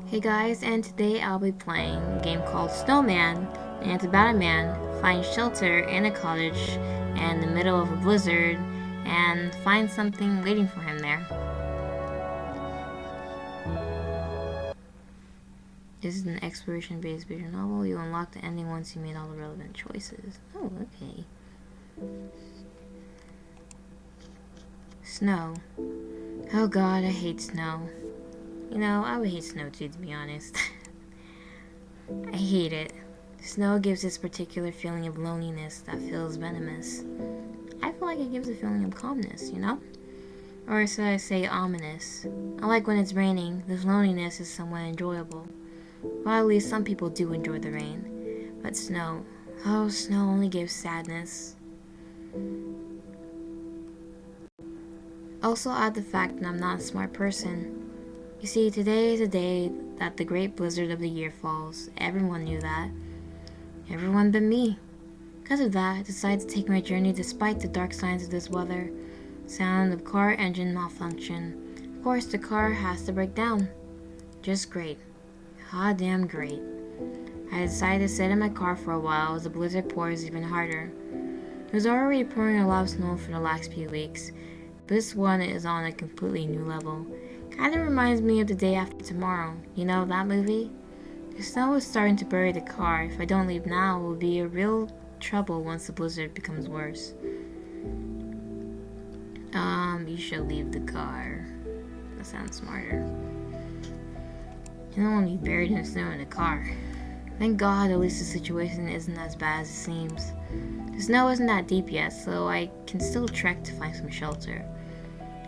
Hey guys, and today I'll be playing a game called Snowman, and it's about a man finds shelter in a cottage in the middle of a blizzard and finds something waiting for him there. This is an exploration-based visual novel. You unlock the ending once you made all the relevant choices. Oh, okay. Snow. Oh god, I hate snow. You know, I would hate snow too, to be honest. I hate it. Snow gives this particular feeling of loneliness that feels venomous. I feel like it gives a feeling of calmness, you know? Or should I say ominous. I like when it's raining. This loneliness is somewhat enjoyable. Well, at least some people do enjoy the rain. But snow, oh, snow only gives sadness. Also add the fact that I'm not a smart person. You see, today is the day that the great blizzard of the year falls. Everyone knew that. Everyone but me. Because of that, I decided to take my journey despite the dark signs of this weather. Sound of car engine malfunction. Of course, the car has to break down. Just great. God damn great. I decided to sit in my car for a while as the blizzard pours even harder. It was already pouring a lot of snow for the last few weeks. This one is on a completely new level. Kinda reminds me of The Day After Tomorrow. You know that movie? The snow is starting to bury the car. If I don't leave now, it will be a real trouble once the blizzard becomes worse. You should leave the car. That sounds smarter. You don't want to be buried in the snow in the car. Thank God at least the situation isn't as bad as it seems. The snow isn't that deep yet, so I can still trek to find some shelter.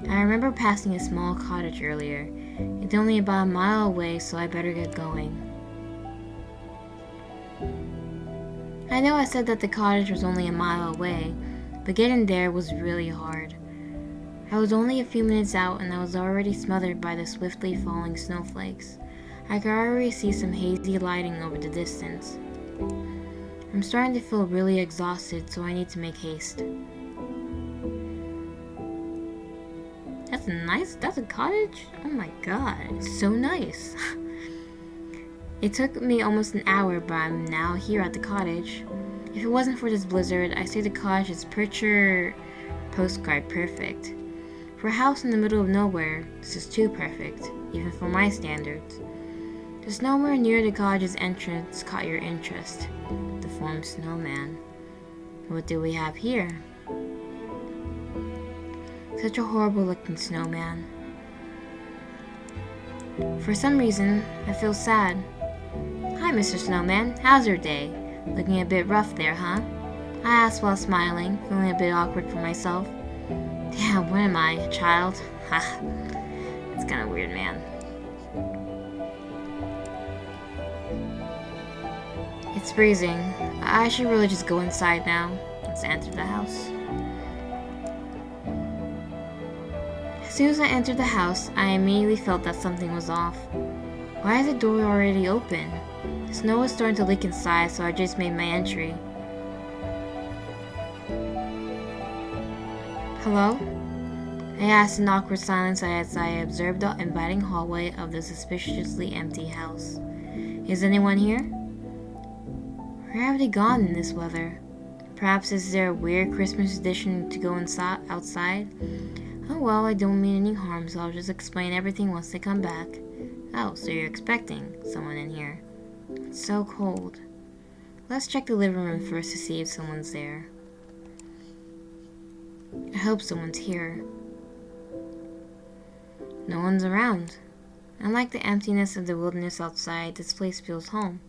I remember passing a small cottage earlier. It's only about a mile away, so I better get going. I know I said that the cottage was only a mile away, but getting there was really hard. I was only a few minutes out and I was already smothered by the swiftly falling snowflakes. I could already see some hazy lighting over the distance. I'm starting to feel really exhausted, so I need to make haste. That's a cottage? Oh my god, it's so nice. It took me almost an hour, but I'm now here at the cottage. If it wasn't for this blizzard, I'd say the cottage is picture postcard perfect. For a house in the middle of nowhere, this is too perfect, even for my standards. The snowman near the cottage's entrance caught your interest. The form Snowman. What do we have here? Such a horrible looking snowman. For some reason, I feel sad. Hi, Mr. Snowman. How's your day? Looking a bit rough there, huh? I asked while smiling, feeling a bit awkward for myself. Damn, what am I, a child? Ha. It's kinda weird, man. It's freezing. I should really just go inside now. Let's enter the house. As soon as I entered the house, I immediately felt that something was off. Why is the door already open? The snow was starting to leak inside, so I just made my entry. Hello? I asked in awkward silence as I observed the inviting hallway of the suspiciously empty house. Is anyone here? Where have they gone in this weather? Perhaps is there a weird Christmas tradition to go outside? Oh well, I don't mean any harm, so I'll just explain everything once they come back. Oh, so you're expecting someone in here. It's so cold. Let's check the living room first to see if someone's there. I hope someone's here. No one's around. Unlike the emptiness of the wilderness outside, this place feels home.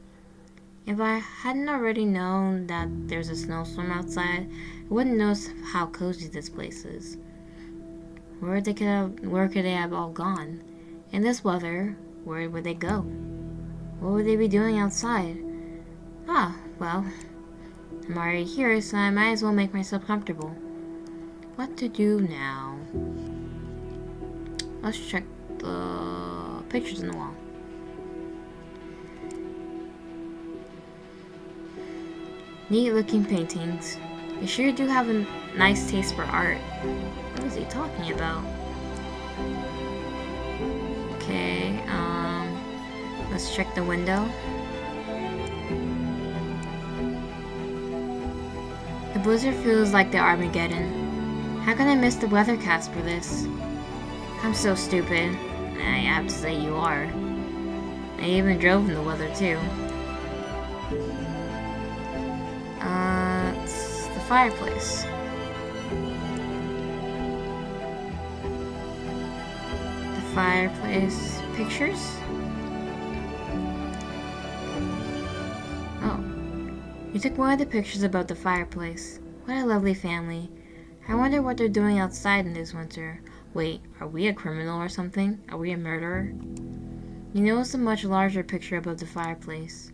If I hadn't already known that there's a snowstorm outside, I wouldn't notice how cozy this place is. Where could they have all gone? In this weather, where would they go? What would they be doing outside? Ah, well, I'm already here, so I might as well make myself comfortable. What to do now? Let's check the pictures on the wall. Neat looking paintings. They sure do have a nice taste for art. What is he talking about? Okay, Let's check the window. The blizzard feels like the Armageddon. How can I miss the weathercast for this? I'm so stupid. I have to say you are. I even drove in the weather too. It's the fireplace. The fireplace pictures? Oh. You took one of the pictures about the fireplace. What a lovely family. I wonder what they're doing outside in this winter. Wait, are we a criminal or something? Are we a murderer? You notice a much larger picture above the fireplace.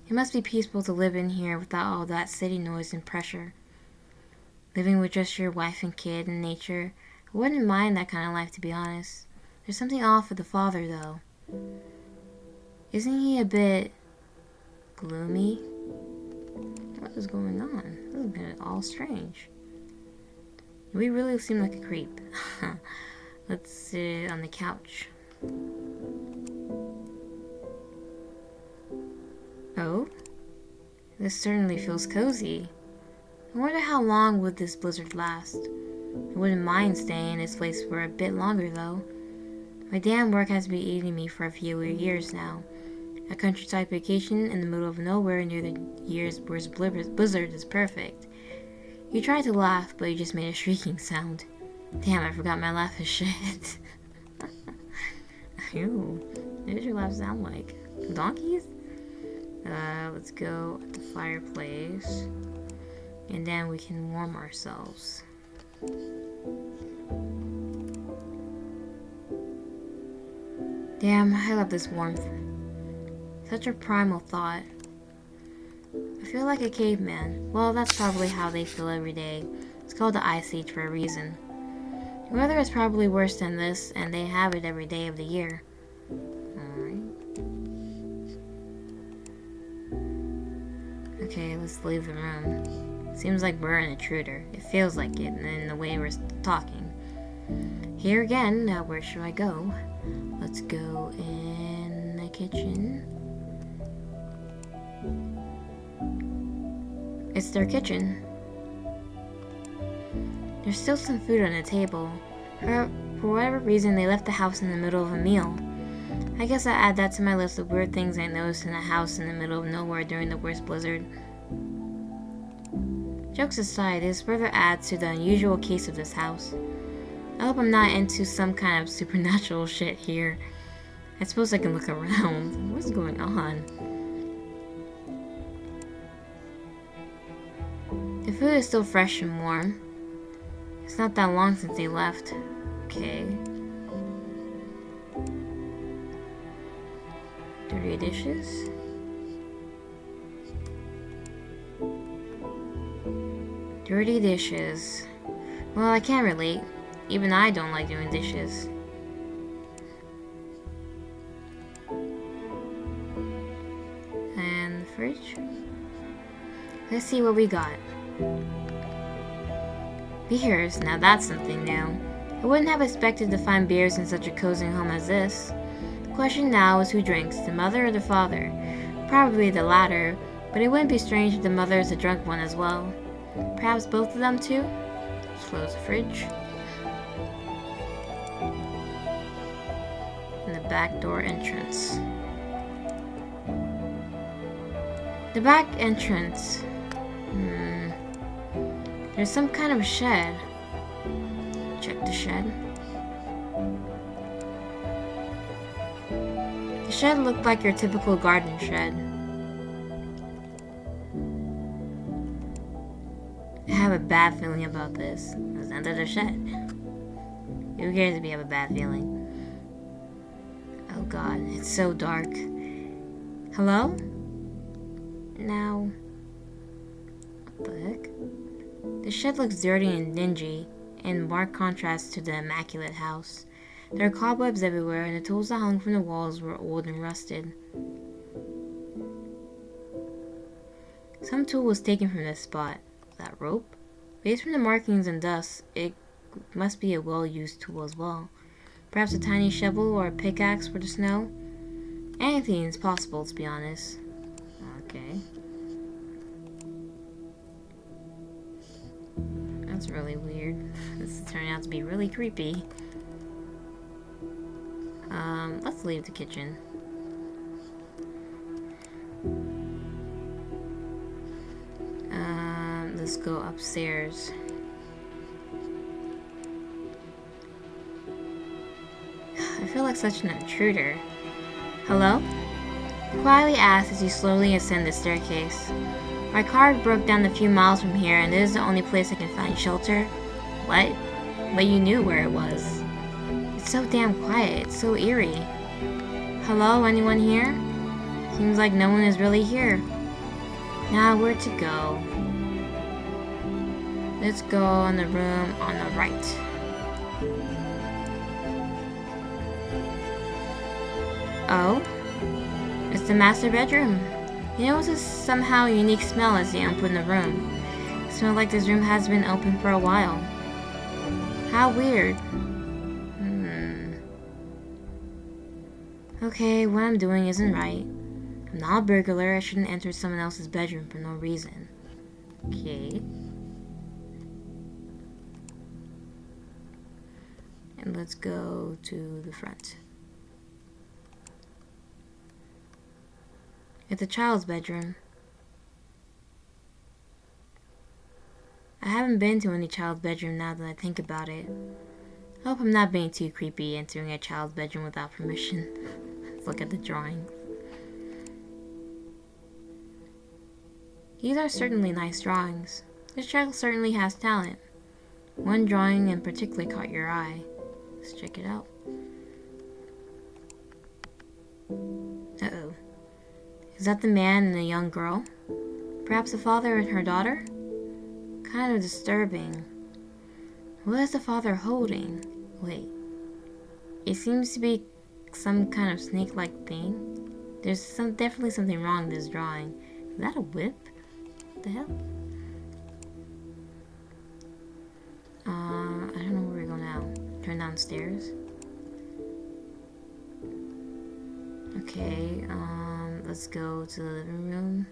It must be peaceful to live in here without all that city noise and pressure. Living with just your wife and kid and nature. I wouldn't mind that kind of life, to be honest. There's something off with the father, though. Isn't he a bit gloomy? What is going on? This is getting all strange. We really seem like a creep. Let's sit on the couch. Oh? This certainly feels cozy. I wonder how long would this blizzard last. I wouldn't mind staying in this place for a bit longer, though. My damn work has been eating me for a few years now. A countryside vacation in the middle of nowhere near the year's worst blizzard is perfect. You tried to laugh, but you just made a shrieking sound. Damn, I forgot my laugh is shit. Ew, what does your laugh sound like? Donkeys? Let's go at the fireplace. And then we can warm ourselves. Damn, I love this warmth. Such a primal thought. I feel like a caveman. Well, that's probably how they feel every day. It's called the Ice Age for a reason. The weather is probably worse than this, and they have it every day of the year. Alright. Okay, let's leave the room. Seems like we're an intruder. It feels like it, and in the way we're talking. Here again, now where should I go? Let's go in the kitchen. It's their kitchen. There's still some food on the table. For whatever reason, they left the house in the middle of a meal. I guess I'll add that to my list of weird things I noticed in a house in the middle of nowhere during the worst blizzard. Jokes aside, this further adds to the unusual case of this house. I hope I'm not into some kind of supernatural shit here. I suppose I can look around. What's going on? The food is still fresh and warm. It's not that long since they left. Okay. Dirty dishes? Dirty dishes. Well, I can't relate. Even I don't like doing dishes. And the fridge? Let's see what we got. Beers, now that's something new. I wouldn't have expected to find beers in such a cozy home as this. The question now is who drinks, the mother or the father? Probably the latter, but it wouldn't be strange if the mother is a drunk one as well. Perhaps both of them too? Let's close the fridge. And the back door entrance. The back entrance. There's some kind of shed. Check the shed. The shed looked like your typical garden shed. I have a bad feeling about this. It's under the shed. Who cares if you have a bad feeling? Oh god, it's so dark. Hello? Now, what the heck? The shed looks dirty and dingy, in marked contrast to the immaculate house. There are cobwebs everywhere, and the tools that hung from the walls were old and rusted. Some tool was taken from this spot. That rope? Based from the markings and dust, it must be a well-used tool as well. Perhaps a tiny shovel or a pickaxe for the snow? Anything is possible, to be honest. Okay. That's really weird. This is turning out to be really creepy. Let's leave the kitchen. Let's go upstairs. I feel like such an intruder. Hello? I quietly asked as you slowly ascend the staircase. My car broke down a few miles from here, and this is the only place I can find shelter. What? But you knew where it was. It's so damn quiet. It's so eerie. Hello, anyone here? Seems like no one is really here. Now, where to go? Let's go in the room on the right. Oh? It's the master bedroom. You notice a somehow unique smell as you enter the room. It smells like this room has been open for a while. How weird. Okay, what I'm doing isn't right. I'm not a burglar. I shouldn't enter someone else's bedroom for no reason. Okay. And let's go to the front. It's a child's bedroom. I haven't been to any child's bedroom now that I think about it. I hope I'm not being too creepy entering a child's bedroom without permission. Let's look at the drawings. These are certainly nice drawings. This child certainly has talent. One drawing in particular caught your eye. Let's check it out. Uh-oh. Is that the man and the young girl? Perhaps the father and her daughter? Kind of disturbing. What is the father holding? Wait. It seems to be some kind of snake-like thing. There's definitely something wrong with this drawing. Is that a whip? What the hell? I don't know where we go now. Turn downstairs. Okay, let's go to the living room.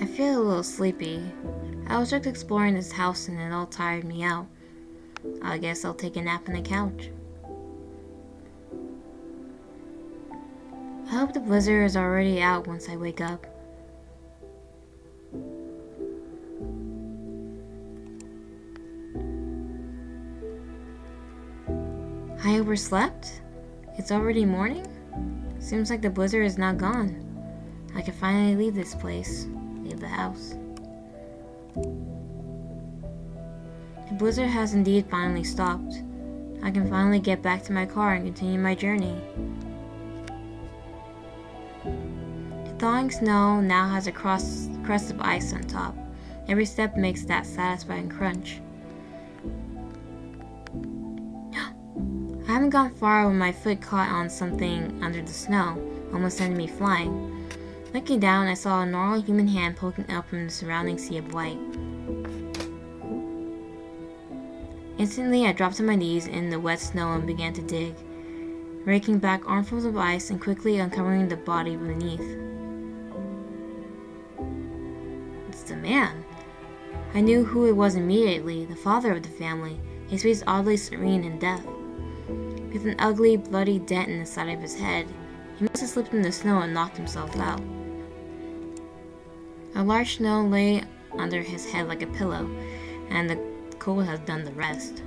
I feel a little sleepy. I was just exploring this house and it all tired me out. I guess I'll take a nap on the couch. I hope the blizzard is already out once I wake up. I overslept? It's already morning? Seems like the blizzard is now gone. I can finally leave this place. Leave the house. The blizzard has indeed finally stopped. I can finally get back to my car and continue my journey. The thawing snow now has a crust of ice on top. Every step makes that satisfying crunch. I haven't gone far when my foot caught on something under the snow, almost sending me flying. Looking down, I saw a normal human hand poking up from the surrounding sea of white. Instantly, I dropped to my knees in the wet snow and began to dig, raking back armfuls of ice and quickly uncovering the body beneath. It's the man. I knew who it was immediately, the father of the family, his face oddly serene in death. With an ugly, bloody dent in the side of his head, he must have slipped in the snow and knocked himself out. A large snow lay under his head like a pillow, and the cold has done the rest.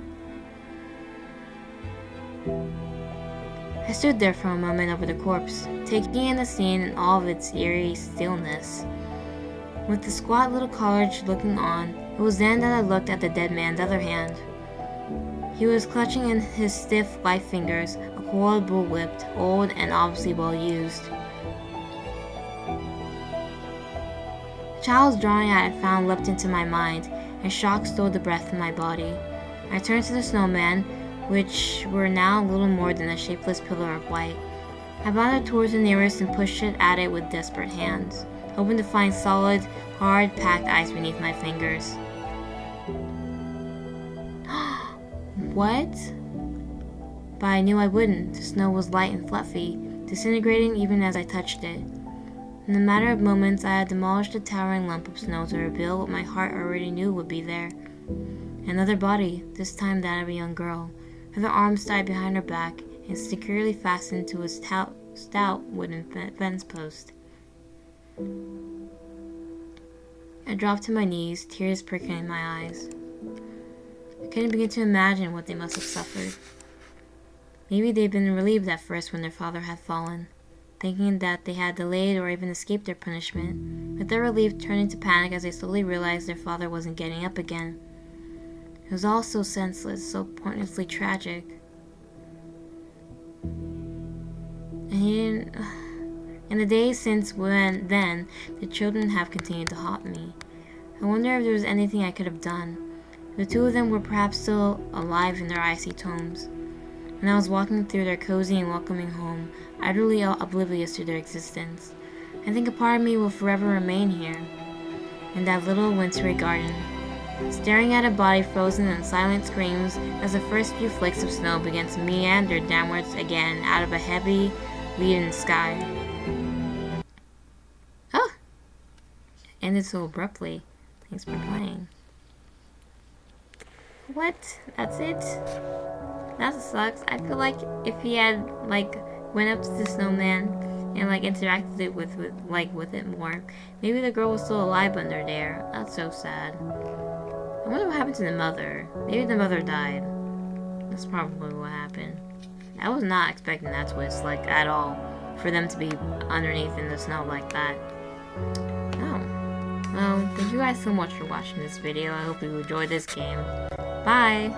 I stood there for a moment over the corpse, taking in the scene in all of its eerie stillness. With the squat little cottage looking on, it was then that I looked at the dead man's other hand. He was clutching in his stiff, light fingers a coiled bullwhip, old and obviously well used. The child's drawing I had found leapt into my mind, and shock stole the breath from my body. I turned to the snowman, which were now little more than a shapeless pillar of white. I bounded towards the nearest and pushed it at it with desperate hands, hoping to find solid, hard-packed ice beneath my fingers. What? But I knew I wouldn't. The snow was light and fluffy, disintegrating even as I touched it. In a matter of moments, I had demolished a towering lump of snow to reveal what my heart already knew would be there. Another body, this time that of a young girl, with her arms tied behind her back and securely fastened to a stout wooden fence post. I dropped to my knees, tears prickling in my eyes. I couldn't begin to imagine what they must have suffered. Maybe they'd been relieved at first when their father had fallen, thinking that they had delayed or even escaped their punishment, but their relief turned into panic as they slowly realized their father wasn't getting up again. It was all so senseless, so pointlessly tragic. And in the days since then, the children have continued to haunt me. I wonder if there was anything I could have done. The two of them were perhaps still alive in their icy tomes. When I was walking through their cozy and welcoming home, utterly oblivious to their existence, I think a part of me will forever remain here, in that little wintry garden, staring at a body frozen in silent screams as the first few flakes of snow began to meander downwards again out of a heavy, leaden sky. Oh! Ended so abruptly. Thanks for playing. What? That's it? That sucks. I feel like if he had, went up to the snowman and, interacted it with it more, maybe the girl was still alive under there. That's so sad. I wonder what happened to the mother. Maybe the mother died. That's probably what happened. I was not expecting that twist, at all. For them to be underneath in the snow like that. Oh. Well, thank you guys so much for watching this video. I hope you enjoyed this game. Bye!